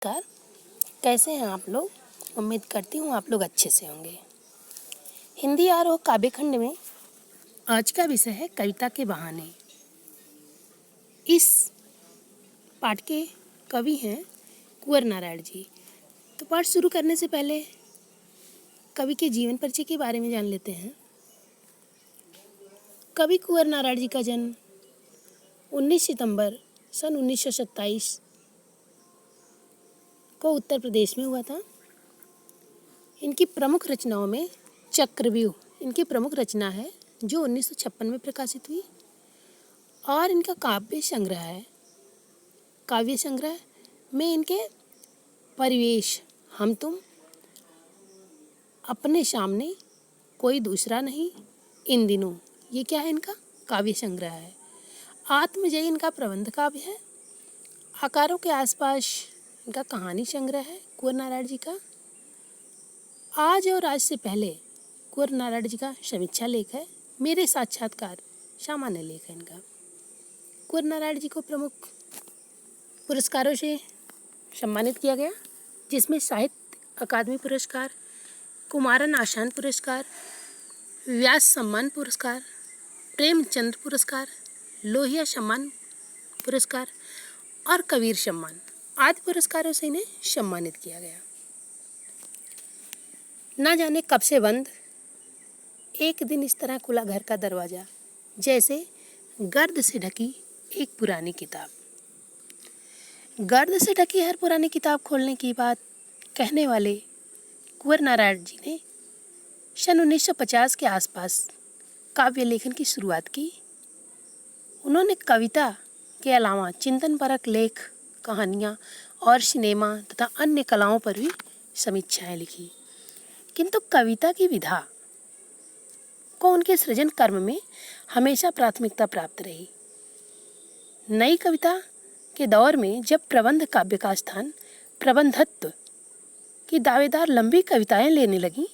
नमस्कार। कैसे हैं आप लोग? उम्मीद करती हूँ आप लोग अच्छे से होंगे। हिंदी आरोह काव्य खंड में आज का विषय है कविता के बहाने। इस पाठ के कवि हैं कुंवर नारायण जी। तो पाठ शुरू करने से पहले कवि के जीवन परिचय के बारे में जान लेते हैं। कवि कुंवर नारायण जी का जन्म 19 सितंबर सन 1927 को उत्तर प्रदेश में हुआ था। इनकी प्रमुख रचनाओं में चक्रव्यूह इनकी प्रमुख रचना है जो 1956 में प्रकाशित हुई और इनका काव्य संग्रह में इनके परिवेश, हम तुम, अपने सामने, कोई दूसरा नहीं, इन दिनों, ये क्या है? इनका काव्य संग्रह है। आत्मजयी इनका प्रबंध काव्य है। आकारों के आसपास इनका कहानी संग्रह है कुंवर नारायण जी का। आज और आज से पहले कुंवर नारायण जी का समीक्षा लेख है। मेरे साक्षात्कार सामान्य लेख है इनका। कुंवर नारायण जी को प्रमुख पुरस्कारों से सम्मानित किया गया, जिसमें साहित्य अकादमी पुरस्कार, कुमारन आशान पुरस्कार, व्यास सम्मान पुरस्कार, प्रेमचंद्र पुरस्कार, लोहिया सम्मान पुरस्कार और कबीर सम्मान आदि पुरस्कारों से इन्हें सम्मानित किया गया। ना जाने कब से बंद, एक दिन इस तरह खुला घर का दरवाज़ा, जैसे गर्द से ढकी एक पुरानी किताब। गर्द से ढकी हर पुरानी किताब खोलने की बात कहने वाले कुंवर नारायण जी ने सन 1950 के आसपास काव्य लेखन की शुरुआत की। उन्होंने कविता के अलावा चिंतनपरक लेख, कहानियाँ और सिनेमा तथा अन्य कलाओं पर भी समीक्षाएं लिखी, किंतु कविता की विधा को उनके सृजन कर्म में हमेशा प्राथमिकता प्राप्त रही। नई कविता के दौर में जब प्रबंध काव्य का स्थान प्रबंधत्व की दावेदार लंबी कविताएं लेने लगीं,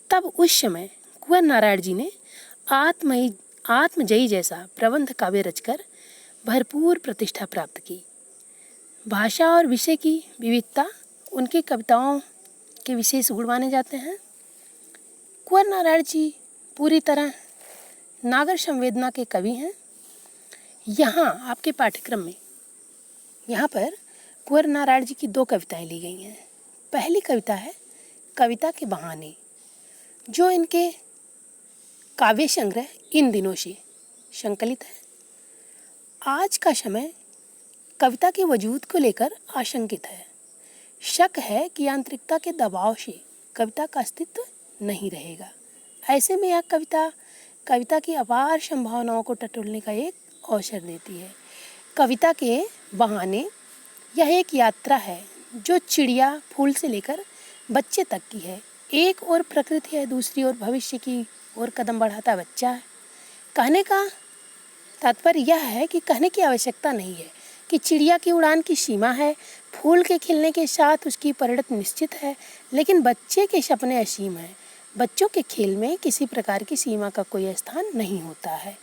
तब उस समय कुंवर नारायण जी ने आत्मजयी जैसा प्रबंध काव्य रचकर भरपूर प्रतिष्ठा प्राप्त की। भाषा और विषय की विविधता उनकी कविताओं के विशेष गुण माने जाते हैं। कुंवर नारायण जी पूरी तरह नागर संवेदना के कवि हैं। यहाँ आपके पाठ्यक्रम में यहाँ पर कुंवर नारायण जी की 2 कविताएं ली गई हैं। पहली कविता है कविता के बहाने, जो इनके काव्य संग्रह इन दिनों से संकलित है। आज का समय कविता के वजूद को लेकर आशंकित है। शक है कि यांत्रिकता के दबाव से कविता का अस्तित्व नहीं रहेगा। ऐसे में यह कविता की अपार संभावनाओं को टटोलने का एक अवसर देती है। कविता के बहाने यह एक यात्रा है जो चिड़िया फूल से लेकर बच्चे तक की है। एक ओर प्रकृति है, दूसरी ओर भविष्य की ओर कदम बढ़ाता बच्चा है। कहने का तात्पर्य यह है कि कहने की आवश्यकता नहीं है कि चिड़िया की उड़ान की सीमा है, फूल के खिलने के साथ उसकी परिणति निश्चित है, लेकिन बच्चे के सपने असीम हैं। बच्चों के खेल में किसी प्रकार की सीमा का कोई स्थान नहीं होता है।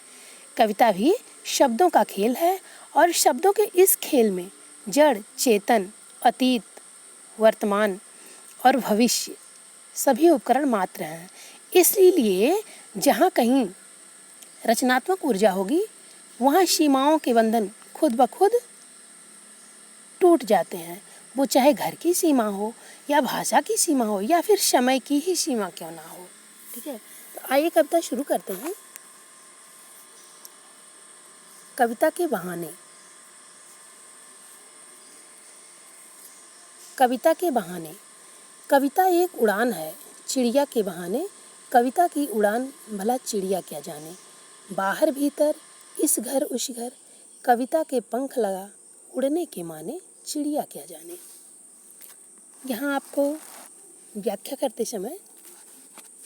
कविता भी शब्दों का खेल है और शब्दों के इस खेल में जड़, चेतन, अतीत, वर्तमान और भविष्य सभी उपकरण मात्र हैं। इसलिए जहाँ कहीं रचनात्मक ऊर्जा होगी, वहाँ सीमाओं के बंधन खुद ब खुद टूट जाते हैं। वो चाहे घर की सीमा हो या भाषा की सीमा हो या फिर समय की ही सीमा क्यों ना हो। ठीक है, तो आइए कविता शुरू करते हैं। कविता के बहाने। कविता के बहाने। कविता एक उड़ान है चिड़िया के बहाने। कविता की उड़ान भला चिड़िया क्या जाने। बाहर भीतर, इस घर उस घर, कविता के पंख लगा उड़ने के माने, चिड़िया क्या जाने। यहाँ आपको व्याख्या करते समय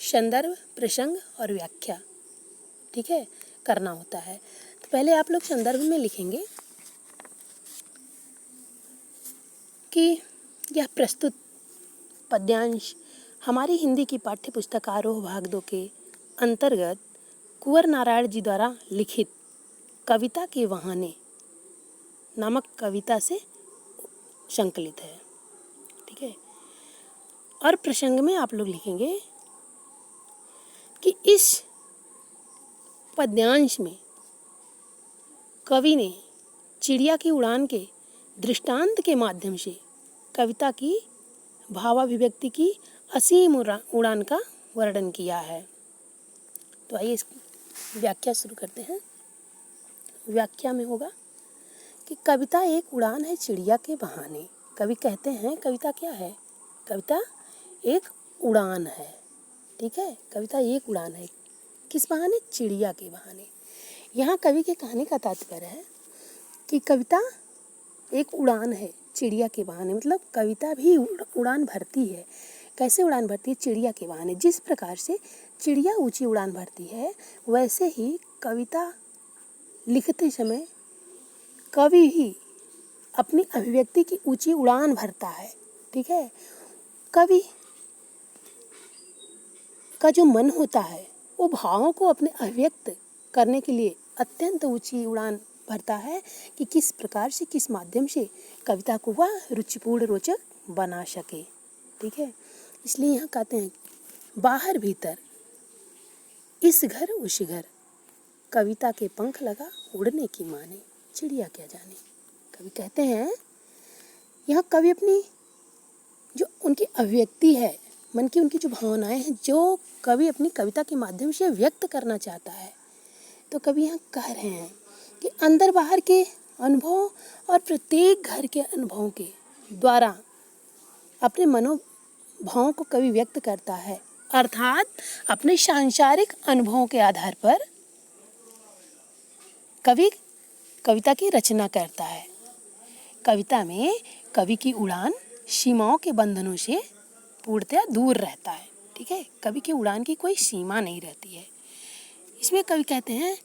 संदर्भ, प्रसंग और व्याख्या, ठीक है, करना होता है। तो पहले आप लोग संदर्भ में लिखेंगे कि यह प्रस्तुत पद्यांश हमारी हिंदी की पाठ्य पुस्तक आरोह भाग 2 के अंतर्गत कुंवर नारायण जी द्वारा लिखित कविता के बहाने नामक कविता से संकलित है। और प्रसंग में आप लोग लिखेंगे कि इस पद्यांश में कवि ने चिड़िया की उड़ान के दृष्टांत के माध्यम से कविता की भावाभिव्यक्ति की असीम उड़ान का वर्णन किया है। तो आइए इसकी व्याख्या शुरू करते हैं। व्याख्या में होगा कि कविता एक उड़ान है चिड़िया के बहाने। कवि कहते हैं कविता क्या है? कविता एक उड़ान है। ठीक है, कविता एक उड़ान है। किस बहाने? चिड़िया के बहाने। यहाँ कवि के कहने का तात्पर्य है कि कविता एक उड़ान है चिड़िया के बहाने, मतलब कविता भी उड़ान भरती है। कैसे उड़ान भरती है? चिड़िया के बहाने। जिस प्रकार से चिड़िया ऊंची उड़ान भरती है, वैसे ही कविता लिखते समय कवि ही अपनी अभिव्यक्ति की ऊंची उड़ान भरता है। ठीक है, कवि का जो मन होता है वो भावों को अपने अभिव्यक्त करने के लिए अत्यंत ऊंची उड़ान भरता है कि किस प्रकार से, किस माध्यम से कविता को वह रुचिपूर्ण रोचक बना सके। ठीक है, इसलिए यहाँ कहते हैं बाहर भीतर इस घर उस घर कविता के पंख लगा उड़ने की माने चिड़िया क्या जाने। कवि कहते हैं यहाँ कवि अपनी जो उनकी अभिव्यक्ति है, मन की उनकी जो भावनाएं हैं, जो कवि अपनी कविता के माध्यम से व्यक्त करना चाहता है, तो कवि यहाँ कह रहे हैं कि अंदर बाहर के अनुभव और प्रत्येक घर के अनुभवों के द्वारा अपने मनोभावों को कवि व्यक्त करता है। अर्थात अपने सांसारिक अनुभवों के आधार पर कवि कविता की रचना करता है। कविता में कवि की उड़ान सीमाओं के बंधनों से पूर्णतया दूर रहता है। ठीक है, कवि की उड़ान की कोई सीमा नहीं रहती है। इसमें कवि कहते हैं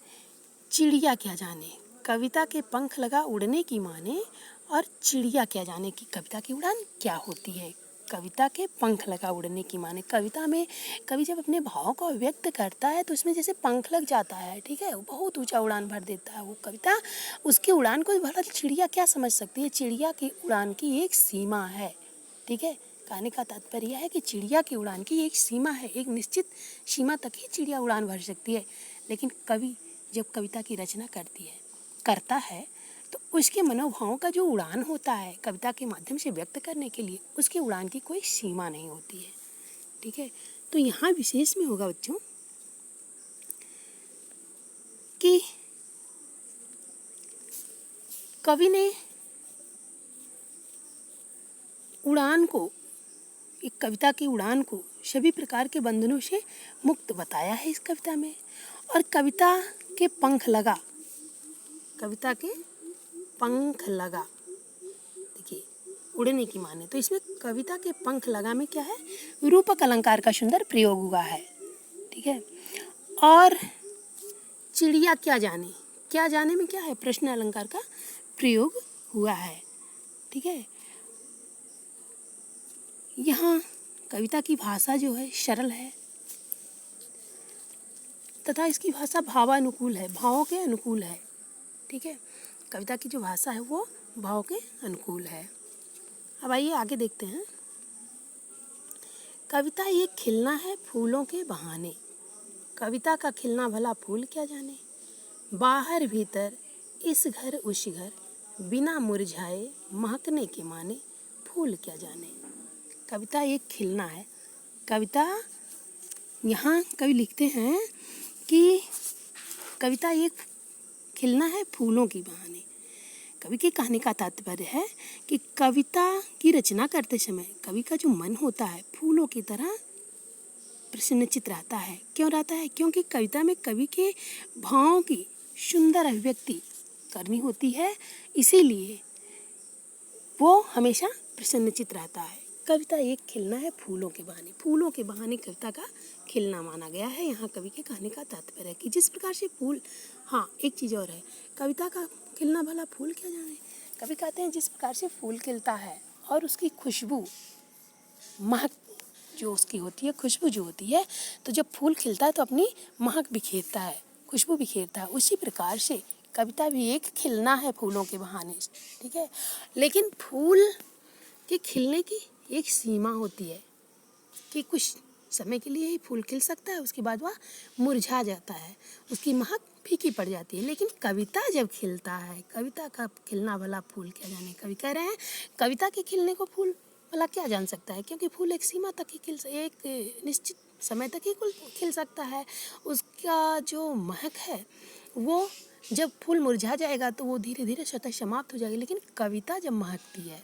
चिड़िया क्या जाने, कविता के पंख लगा उड़ने की माने। और चिड़िया क्या जाने कि कविता की उड़ान क्या होती है। कविता के पंख लगा उड़ने की माने, कविता में कवि जब अपने भावों को व्यक्त करता है तो उसमें जैसे पंख लग जाता है। ठीक है, वो बहुत ऊंचा उड़ान भर देता है वो कविता। उसकी उड़ान को भला चिड़िया क्या समझ सकती है? चिड़िया की उड़ान की एक सीमा है। ठीक है, कहने का तात्पर्य यह है कि चिड़िया की उड़ान की एक सीमा है, एक निश्चित सीमा तक ही चिड़िया उड़ान भर सकती है। लेकिन कवि जब कविता की रचना करता है तो उसके मनोभावों का जो उड़ान होता है कविता के माध्यम से व्यक्त करने के लिए, उसकी उड़ान की कोई सीमा नहीं होती है। ठीक है, तो यहाँ विशेष में होगा बच्चों कि कवि ने उड़ान को, एक कविता की उड़ान को सभी प्रकार के बंधनों से मुक्त बताया है इस कविता में। और कविता के पंख लगा, कविता के पंख लगा, देखिए उड़ने की माने, तो इसमें कविता के पंख लगा में क्या है? रूपक अलंकार का सुंदर प्रयोग हुआ है। ठीक है, और चिड़िया क्या जाने, क्या जाने में क्या है? प्रश्न अलंकार का प्रयोग हुआ है। ठीक है, यहाँ कविता की भाषा जो है सरल है तथा इसकी भाषा भावानुकूल है, भावों के अनुकूल है। ठीक है, कविता की जो भाषा है वो भाव के अनुकूल है। अब आइए आगे देखते हैं। कविता एक खिलना है फूलों के बहाने। कविता का खिलना भला फूल क्या जाने। बाहर भीतर इस घर उस घर बिना मुरझाए महकने के माने फूल क्या जाने। कविता एक खिलना है। कविता यहाँ कवि लिखते हैं कि कविता एक खिलना है फूलों की बहाने। कवि के कहने का तात्पर्य है कि कविता की रचना करते समय कवि का जो मन होता है फूलों की तरह प्रसन्नचित रहता है। क्यों रहता है? क्योंकि कविता में कवि के भावों की सुंदर अभिव्यक्ति करनी होती है, इसीलिए वो हमेशा प्रसन्नचित रहता है। कविता एक खिलना है फूलों के बहाने। फूलों के बहाने कविता का खिलना माना गया है। यहाँ कवि के कहने का तात्पर्य है कि जिस प्रकार से फूल, हाँ एक चीज़ और है, कविता का खिलना भला फूल क्या जाने। कवि कहते हैं जिस प्रकार से फूल खिलता है और उसकी खुशबू, महक जो उसकी होती है, खुशबू जो होती है, तो जब फूल खिलता है तो अपनी महक बिखेरता है, खुशबू बिखेरता है। उसी प्रकार से कविता भी एक खिलना है फूलों के बहाने। ठीक है, लेकिन फूल के खिलने की एक सीमा होती है। कि कुछ समय के लिए ही फूल खिल सकता है, उसके बाद वह मुरझा जाता है, उसकी महक फीकी पड़ जाती है। लेकिन कविता जब खिलता है, कविता का खिलना भला फूल क्या जाने। कवि कह रहे हैं कविता के खिलने को फूल भला क्या जान सकता है, क्योंकि फूल एक सीमा तक ही एक निश्चित समय तक ही खिल सकता है। उसका जो महक है वो जब फूल मुरझा जाएगा तो वो धीरे धीरे स्वतः समाप्त हो जाएगी। लेकिन कविता जब महकती है,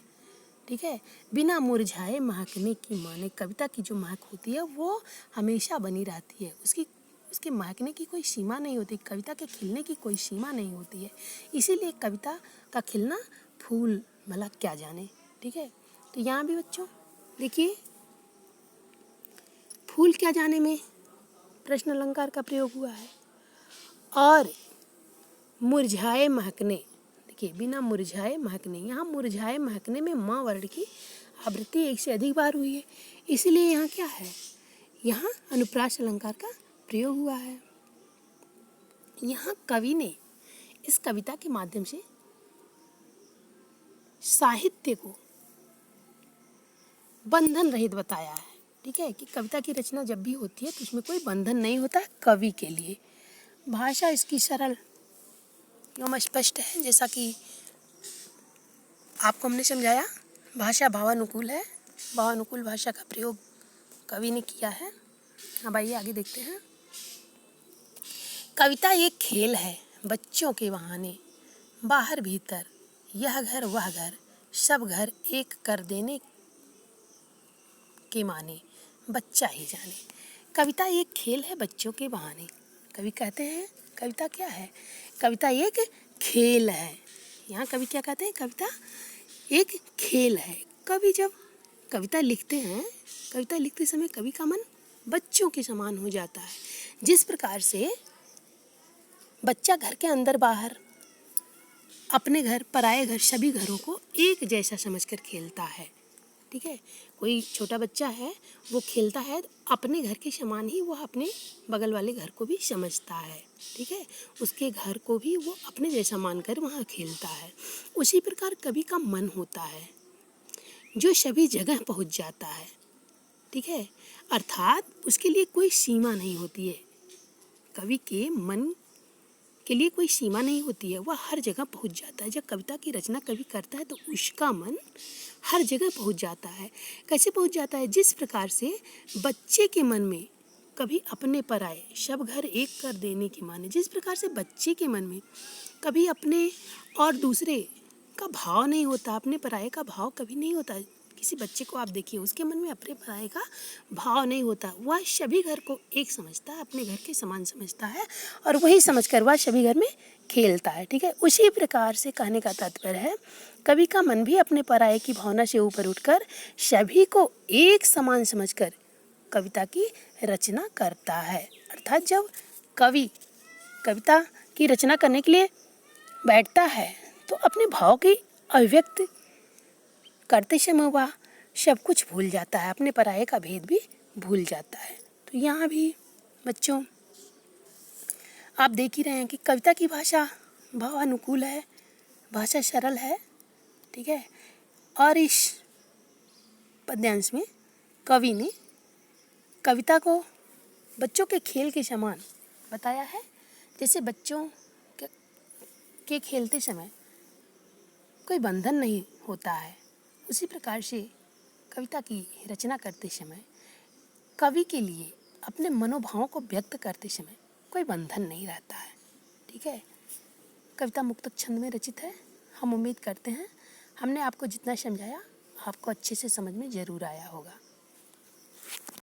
ठीक है, बिना मुरझाए महकने की माने, कविता की जो महक होती है वो हमेशा बनी रहती है। उसके महकने की कोई सीमा नहीं होती, कविता के खिलने की कोई सीमा नहीं होती है। इसीलिए कविता का खिलना फूल भला क्या जाने। ठीक है, तो यहाँ भी बच्चों देखिए, फूल क्या जाने में प्रश्न अलंकार का प्रयोग हुआ है। और मुरझाए महकने, देखिए बिना मुरझाए महकने, यहाँ मुरझाए महकने में माँ वर्ण की आवृत्ति एक से अधिक बार हुई है, इसलिए यहाँ क्या है, यहाँ अनुप्रास अलंकार का प्रयोग हुआ है। यहाँ कवि ने इस कविता के माध्यम से साहित्य को बंधन रहित बताया है। ठीक है, कि कविता की रचना जब भी होती है तो उसमें कोई बंधन नहीं होता है कवि के लिए। भाषा इसकी सरल एवं स्पष्ट है, जैसा कि आपको हमने समझाया। भाषा भावानुकूल है, भावानुकूल भाषा का प्रयोग कवि ने किया है। अब आइए आगे देखते हैं। कविता एक खेल है बच्चों के बहाने, बाहर भीतर यह घर वह घर, सब घर एक कर देने के माने, बच्चा ही जाने। कविता एक खेल है बच्चों के बहाने। कवि कहते हैं कविता क्या है, कविता एक खेल है। यहाँ कवि क्या कहते हैं, कविता एक खेल है। कवि जब कविता लिखते हैं, कविता लिखते समय कवि का मन बच्चों के समान हो जाता है। जिस प्रकार से बच्चा घर के अंदर बाहर, अपने घर पराए घर, सभी घरों को एक जैसा समझकर खेलता है। ठीक है, कोई छोटा बच्चा है वो खेलता है अपने घर के समान ही वह अपने बगल वाले घर को भी समझता है। ठीक है, उसके घर को भी वो अपने जैसा मानकर वहाँ खेलता है। उसी प्रकार कवि का मन होता है जो सभी जगह पहुँच जाता है। ठीक है, अर्थात उसके लिए कोई सीमा नहीं होती है। कवि के मन के लिए कोई सीमा नहीं होती है, वह हर जगह पहुंच जाता है। जब कविता की रचना कवि करता है तो उसका मन हर जगह पहुंच जाता है। कैसे पहुंच जाता है, जिस प्रकार से बच्चे के मन में कभी अपने पर आए, सब घर एक कर देने के माने, जिस प्रकार से बच्चे के मन में कभी अपने और दूसरे का भाव नहीं होता, अपने पराये का भाव कभी नहीं होता। किसी बच्चे को आप देखिए, उसके मन में अपने पराये का भाव नहीं होता, वह सभी घर को एक समझता है, अपने घर के समान समझता है, और वही समझकर वह सभी घर में खेलता है। ठीक है, उसी प्रकार से कहने का तात्पर्य है कवि का मन भी अपने पराये की भावना से ऊपर उठकर सभी को एक समान समझकर कविता की रचना करता है। अर्थात जब कवि कविता की रचना करने के लिए बैठता है तो अपने भाव की अभिव्यक्ति करते समय वह सब कुछ भूल जाता है, अपने पराये का भेद भी भूल जाता है। तो यहाँ भी बच्चों आप देख ही रहे हैं कि कविता की भाषा भावानुकूल है, भाषा सरल है। ठीक है, और इस पद्यांश में कवि ने कविता को बच्चों के खेल के समान बताया है। जैसे बच्चों के खेलते समय कोई बंधन नहीं होता है, उसी प्रकार से कविता की रचना करते समय कवि के लिए अपने मनोभावों को व्यक्त करते समय कोई बंधन नहीं रहता है। ठीक है, कविता मुक्तक छंद में रचित है। हम उम्मीद करते हैं हमने आपको जितना समझाया आपको अच्छे से समझ में ज़रूर आया होगा।